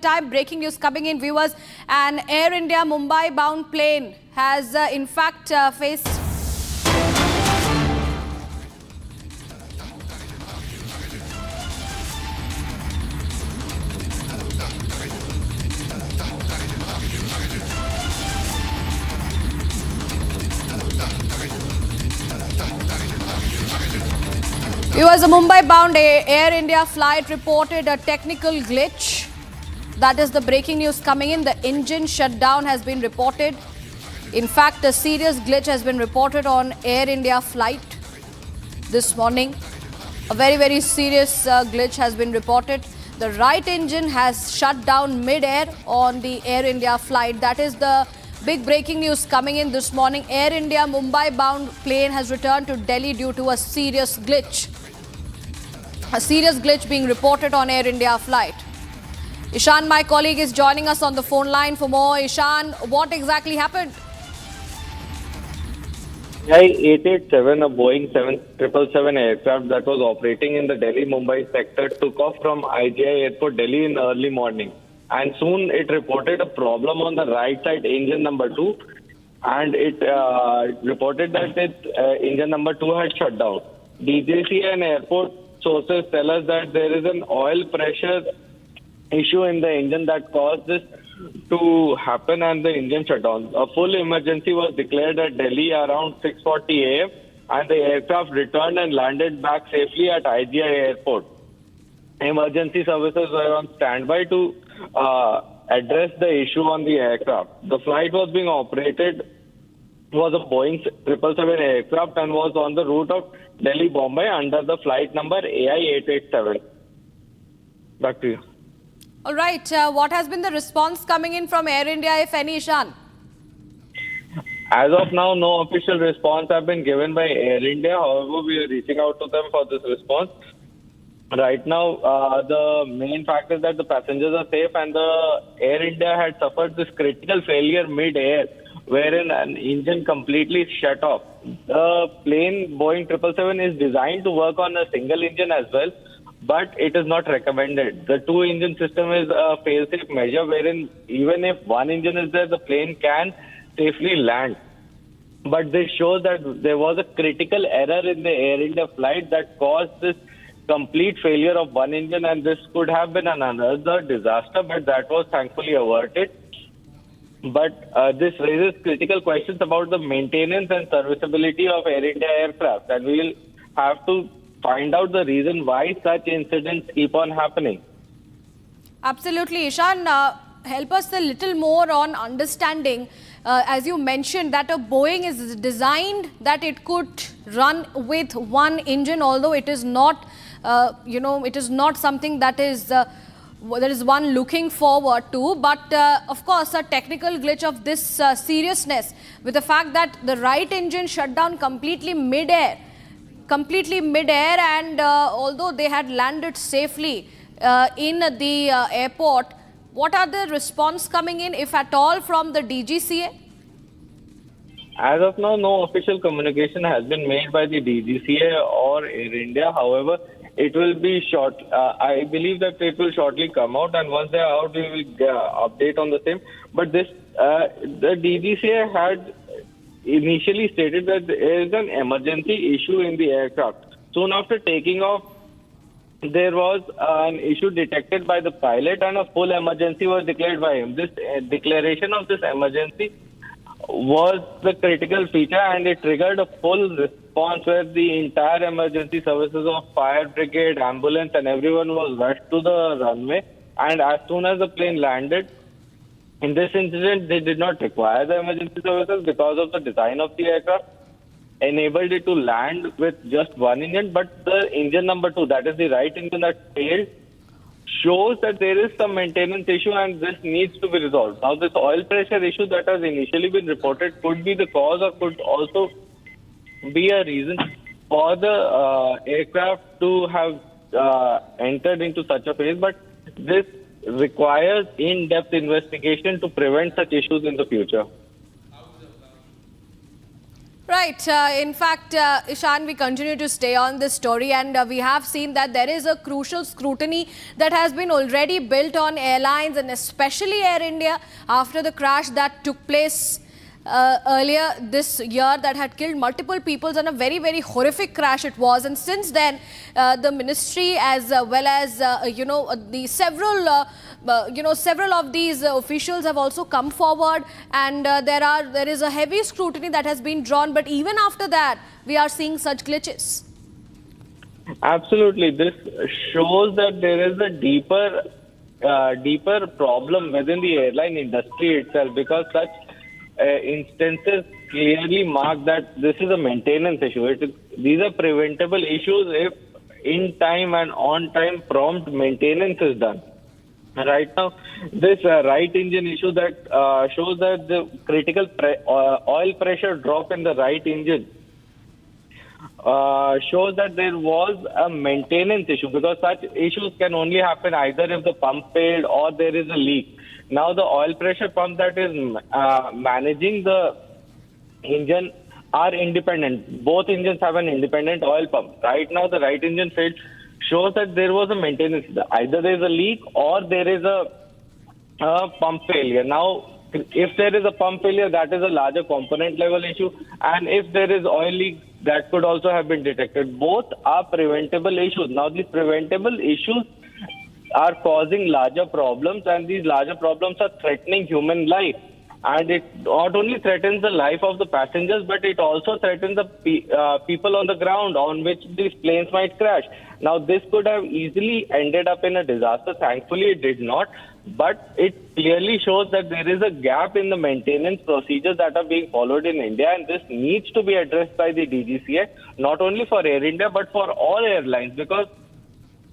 Time breaking news coming in, viewers. An Air India Mumbai bound plane has in fact faced viewers, a Mumbai bound Air India flight reported a technical glitch. That is the breaking news coming in. The engine shutdown has been reported. In fact, a serious glitch has been reported on Air India flight this morning. A very serious glitch has been reported. The right engine has shut down mid-air on the Air India flight. That is the big breaking news coming in this morning. Air India Mumbai bound plane has returned to Delhi due to a serious glitch. A serious glitch being reported on Air India flight. Ishan, my colleague, is joining us on the phone line for more. Ishan, what exactly happened? AI-887, a Boeing 777 aircraft that was operating in the Delhi-Mumbai sector, took off from IGI Airport, Delhi in early morning. And soon it reported a problem on the right side engine number 2. And it reported that its engine number 2 had shut down. DGCA and airport sources tell us that there is an oil pressure issue in the engine that caused this to happen and the engine shut down. A full emergency was declared at Delhi around 6:40 a.m. and the aircraft returned and landed back safely at IGI Airport. Emergency services were on standby to address the issue on the aircraft. The flight was being operated was a Boeing 777 aircraft and was on the route of Delhi-Bombay under the flight number AI-887. Back to you. All right. What has been the response coming in from Air India, if any, Ishan? As of now, no official response have been given by Air India. However, we are reaching out to them for this response. Right now, the main fact is that the passengers are safe and the Air India had suffered this critical failure mid-air, wherein an engine completely shut off. The plane Boeing 777 is designed to work on a single engine as well, but it is not recommended. The two-engine system is a fail-safe measure wherein even if one engine is there, the plane can safely land. But this shows that there was a critical error in the Air India flight that caused this complete failure of one engine, and this could have been another disaster, but that was thankfully averted. But this raises critical questions about the maintenance and serviceability of Air India aircraft, and we will have to find out the reason why such incidents keep on happening. Absolutely. Ishan, help us a little more on understanding, as you mentioned, that a Boeing is designed that it could run with one engine, although it is not, it is not something that is, there is one looking forward to. But of course, a technical glitch of this seriousness, with the fact that the right engine shut down completely mid-air, and although they had landed safely in the airport, what are the response coming in, if at all, from the DGCA? As of now, no official communication has been made by the DGCA or Air India. However, it will be short. I believe that it will shortly come out, and once they are out, we will update on the same. But this, the DGCA had initially stated that there is an emergency issue in the aircraft. Soon after taking off, there was an issue detected by the pilot and a full emergency was declared by him. This declaration of this emergency was the critical feature, and it triggered a full response where the entire emergency services of fire brigade, ambulance and everyone was rushed to the runway. And as soon as the plane landed, in this incident, they did not require the emergency services because of the design of the aircraft, enabled it to land with just one engine. But the engine number 2, that is the right engine that failed, shows that there is some maintenance issue and this needs to be resolved. Now, this oil pressure issue that has initially been reported could be the cause or could also be a reason for the aircraft to have entered into such a phase. But this requires in-depth investigation to prevent such issues in the future. Right. In fact, Ishan, we continue to stay on this story, and we have seen that there is a crucial scrutiny that has been already built on airlines and especially Air India after the crash that took place earlier this year that had killed multiple people, and a very, very horrific crash it was. And since then, the ministry as well as, the several of these officials have also come forward, and there is a heavy scrutiny that has been drawn. But even after that, we are seeing such glitches. Absolutely. This shows that there is a deeper problem within the airline industry itself, because such instances clearly mark that this is a maintenance issue. These are preventable issues if in time and on time prompt maintenance is done. Right now, this right engine issue that shows that the critical oil pressure drop in the right engine shows that there was a maintenance issue, because such issues can only happen either if the pump failed or there is a leak. Now, the oil pressure pump that is managing the engine are independent. Both engines have an independent oil pump. Right now, the right engine failed shows that there was a maintenance. Either there is a leak or there is a pump failure. Now, if there is a pump failure, that is a larger component level issue. And if there is oil leak, that could also have been detected. Both are preventable issues. Now, these preventable issues are causing larger problems, and these larger problems are threatening human life. And it not only threatens the life of the passengers, but it also threatens the people on the ground on which these planes might crash. Now, this could have easily ended up in a disaster. Thankfully, it did not. But it clearly shows that there is a gap in the maintenance procedures that are being followed in India, and this needs to be addressed by the DGCA, not only for Air India, but for all airlines, because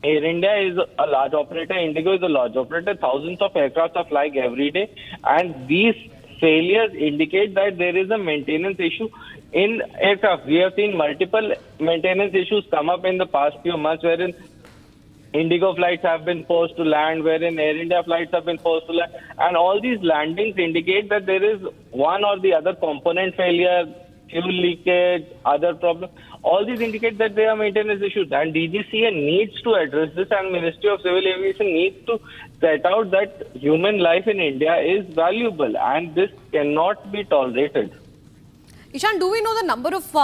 Air India is a large operator, Indigo is a large operator, thousands of aircraft are flying every day, and these failures indicate that there is a maintenance issue in aircraft. We have seen multiple maintenance issues come up in the past few months, wherein Indigo flights have been forced to land, wherein Air India flights have been forced to land, and all these landings indicate that there is one or the other component failure, fuel leakage, other problems. All these indicate that there are maintenance issues, and DGCA needs to address this, and Ministry of Civil Aviation needs to set out that human life in India is valuable, and this cannot be tolerated. Ishan, do we know the number of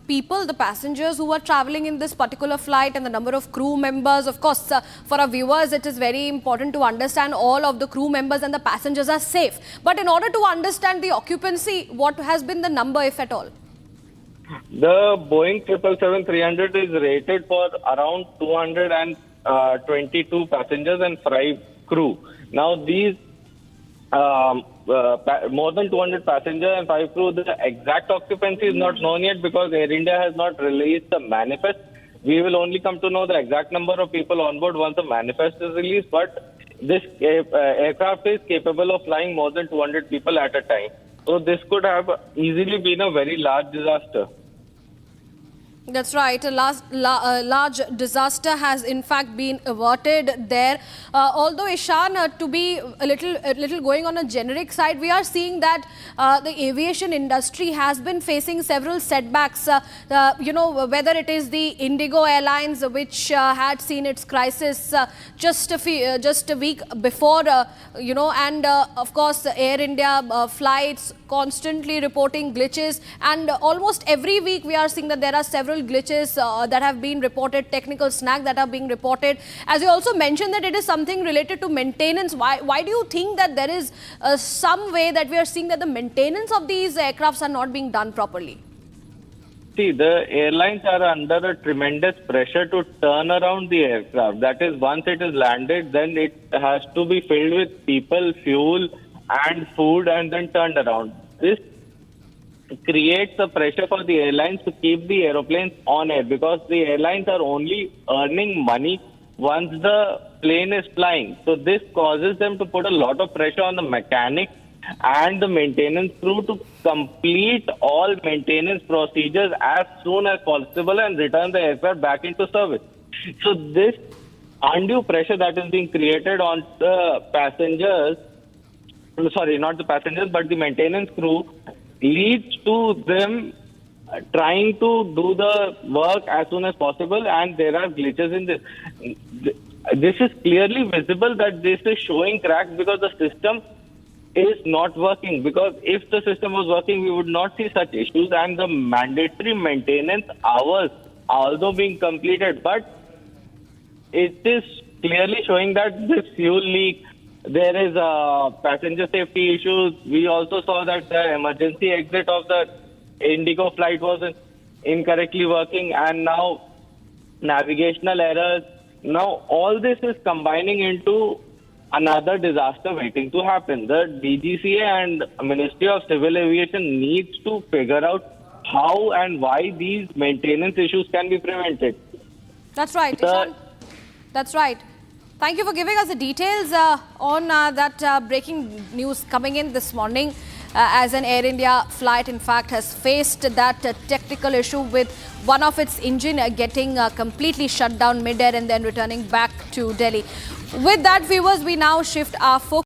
people, the passengers who were traveling in this particular flight, and the number of crew members? Of course, for our viewers, it is very important to understand all of the crew members and the passengers are safe. But in order to understand the occupancy, what has been the number, if at all? The Boeing 777-300 is rated for around 222 passengers and 5 crew. Now, these more than 200 passengers and 5 crew, the exact occupancy is not known yet, because Air India has not released the manifest. We will only come to know the exact number of people on board once the manifest is released. But this aircraft is capable of flying more than 200 people at a time. So this could have easily been a very large disaster. That's right. A large disaster has in fact been averted there. Although, Ishan, to be a little going on a generic side, we are seeing that the aviation industry has been facing several setbacks. Whether it is the Indigo Airlines, which had seen its crisis just a week before, and of course Air India flights constantly reporting glitches, and almost every week we are seeing that there are several glitches that have been reported, technical snags that are being reported. As you also mentioned that it is something related to maintenance. Why do you think that there is some way that we are seeing that the maintenance of these aircrafts are not being done properly? See, the airlines are under a tremendous pressure to turn around the aircraft. That is, once it is landed, then it has to be filled with people, fuel and food, and then turned around. This creates a pressure for the airlines to keep the aeroplanes on air, because the airlines are only earning money once the plane is flying. So this causes them to put a lot of pressure on the mechanics and the maintenance crew to complete all maintenance procedures as soon as possible and return the aircraft back into service. So this undue pressure that is being created on the passengers, sorry, not the passengers, but the maintenance crew, leads to them trying to do the work as soon as possible, and there are glitches in this. This is clearly visible that this is showing cracks because the system is not working. Because if the system was working, we would not see such issues, and the mandatory maintenance hours although being completed, but it is clearly showing that this fuel leak, there is passenger safety issues. We also saw that the emergency exit of the Indigo flight was incorrectly working, and now navigational errors. Now all this is combining into another disaster waiting to happen. The DGCA and Ministry of Civil Aviation needs to figure out how and why these maintenance issues can be prevented. That's right, Ishan. That's right. Thank you for giving us the details on that breaking news coming in this morning. As an Air India flight, in fact, has faced that technical issue with one of its engine getting completely shut down mid-air and then returning back to Delhi. With that, viewers, we now shift our focus